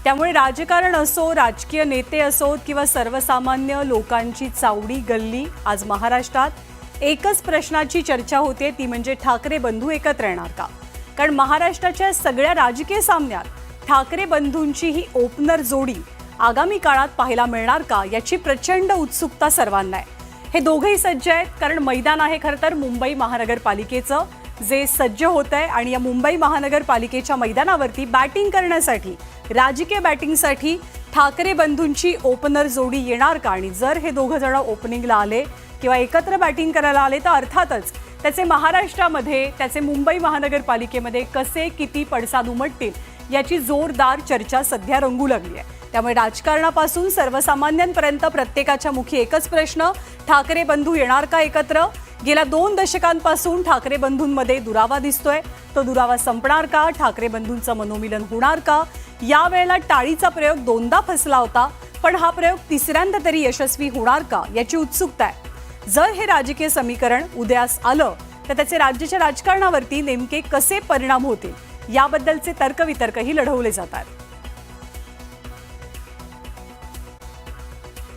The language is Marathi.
त्यामुळे राजकारण असो, राजकीय नेते असोत किंवा सर्वसामान्य लोकांची चावडी गल्ली आज महाराष्ट्रात एकच प्रश्नाची चर्चा होते, ती म्हणजे ठाकरे बंधू एकत्र येणार का? कारण महाराष्ट्राच्या सगळ्या राजकीय सामन्यात ठाकरे बंधूंची ही ओपनर जोडी आगामी काळात पाहायला मिळणार का याची प्रचंड उत्सुकता सर्वांना आहे। हे दोघेही सज्ज आहेत, कारण मैदान आहे खरं तर मुंबई महानगरपालिकेचं जे सज्ज होत आहे आणि या मुंबई महानगरपालिकेच्या मैदानावरती बॅटिंग करण्यासाठी, राजकीय बॅटिंगसाठी ठाकरे बंधूंची ओपनर जोडी येणार का? आणि जर हे दोघं जण ओपनिंगला आले किंवा एकत्र बॅटिंग करायला आले तर अर्थातच त्याचे महाराष्ट्रामध्ये, त्याचे मुंबई महानगरपालिकेमध्ये कसे किती पडसाद उमटतील याची जोरदार चर्चा सध्या रंगू लागली आहे। त्यामुळे राजकारणापासून सर्वसामान्यांपर्यंत प्रत्येकाच्या मुखी एकच प्रश्न, ठाकरे बंधू येणार का एकत्र? गेल्या 2 दशकांपासून ठाकरे बंधूंमध्ये दुरावा दिसतोय, तो दुरावा संपणार का? ठाकरे बंधूंचं मनोमिलन होणार का? यावेळेला टाळीचा प्रयोग 2दा फसला होता, पण हा प्रयोग तिसऱ्यांदा तरी यशस्वी होणार का याची उत्सुकता आहे। जर हे राजकीय समीकरण उदयास आलं तर त्याचे राज्याच्या राजकारणावरती नेमके कसे परिणाम होतील याबद्दलचे तर्कवितर्कही लढवले जातात।